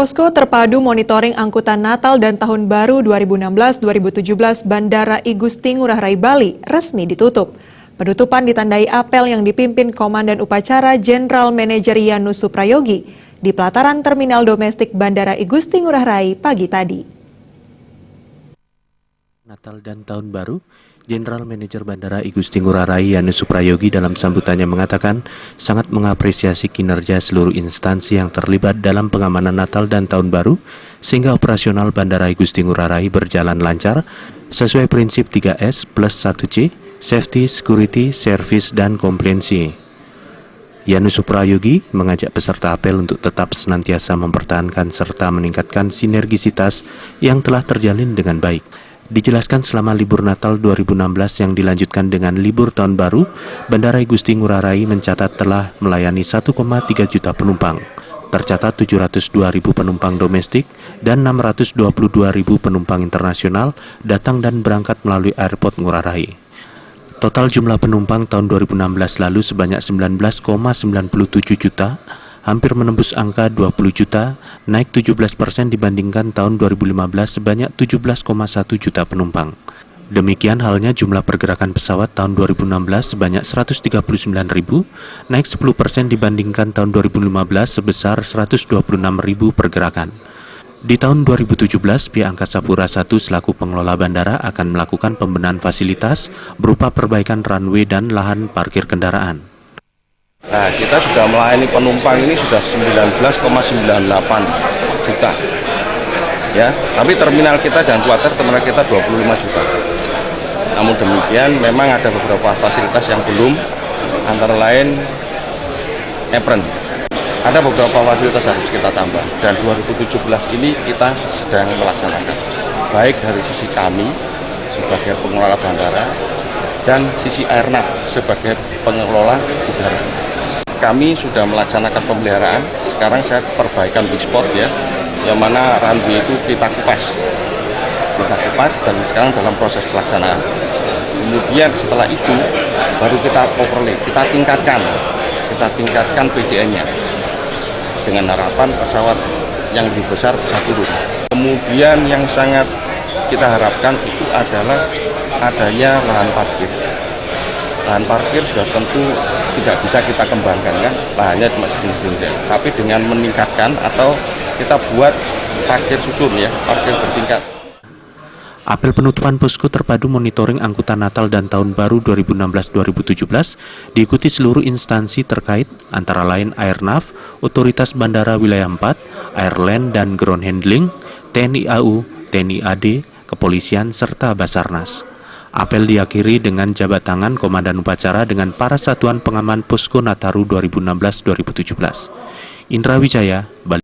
Posko Terpadu Monitoring Angkutan Natal dan Tahun Baru 2016-2017 Bandara I Gusti Ngurah Rai Bali resmi ditutup. Penutupan ditandai apel yang dipimpin Komandan Upacara Jenderal Manajer Yanus Suprayogi di pelataran Terminal Domestik Bandara I Gusti Ngurah Rai pagi tadi. Natal dan Tahun Baru, Jenderal Manajer Bandara I Gusti Ngurah Rai Yanus Suprayogi dalam sambutannya mengatakan sangat mengapresiasi kinerja seluruh instansi yang terlibat dalam pengamanan Natal dan Tahun Baru sehingga operasional Bandara I Gusti Ngurah Rai berjalan lancar sesuai prinsip 3S plus 1C, Safety, Security, Service, dan Kompliansi. Yanus Suprayogi mengajak peserta apel untuk tetap senantiasa mempertahankan serta meningkatkan sinergisitas yang telah terjalin dengan baik. Dijelaskan selama libur Natal 2016 yang dilanjutkan dengan libur Tahun Baru, Bandara I Gusti Ngurah Rai mencatat telah melayani 1,3 juta penumpang. Tercatat 702.000 penumpang domestik dan 622.000 penumpang internasional datang dan berangkat melalui airport Ngurah Rai. Total jumlah penumpang tahun 2016 lalu sebanyak 19,97 juta, hampir menembus angka 20 juta, naik 17% dibandingkan tahun 2015 sebanyak 17,1 juta penumpang. Demikian halnya jumlah pergerakan pesawat tahun 2016 sebanyak 139.000, naik 10% dibandingkan tahun 2015 sebesar 126.000 pergerakan. Di tahun 2017, pihak Angkasa Pura I selaku pengelola bandara akan melakukan pembenahan fasilitas berupa perbaikan runway dan lahan parkir kendaraan. Nah, kita sudah melayani penumpang ini sudah 19,98 juta. Ya, tapi terminal kita jangan khawatir, terminal kita 25 juta. Namun demikian, memang ada beberapa fasilitas yang belum, antara lain apron. Ada beberapa fasilitas harus kita tambah, dan 2017 ini kita sedang melaksanakan. Baik dari sisi kami sebagai pengelola bandara dan sisi Airnav sebagai pengelola udara. Kami sudah melaksanakan pemeliharaan, sekarang saya perbaikan big spot ya, yang mana runway itu kita kupas dan sekarang dalam proses pelaksanaan. Kemudian setelah itu baru kita overlay, kita tingkatkan PJN-nya dengan harapan pesawat yang lebih besar bisa turun. Kemudian yang sangat kita harapkan itu adalah adanya lahan parkir. Lahan parkir sudah tentu tidak bisa kita kembangkan, kan lahannya cuma segini-segini, tapi dengan meningkatkan atau kita buat parkir susun ya, parkir bertingkat. Apel penutupan Posko Terpadu Monitoring Angkutan Natal dan Tahun Baru 2016-2017 diikuti seluruh instansi terkait antara lain Airnav, Otoritas Bandara Wilayah 4, Airland dan Ground Handling, TNI AU, TNI AD, Kepolisian, serta Basarnas. Apel diakhiri dengan jabat tangan Komandan Upacara dengan para satuan pengaman Posko Nataru 2016-2017. Indra Wijaya, Bali.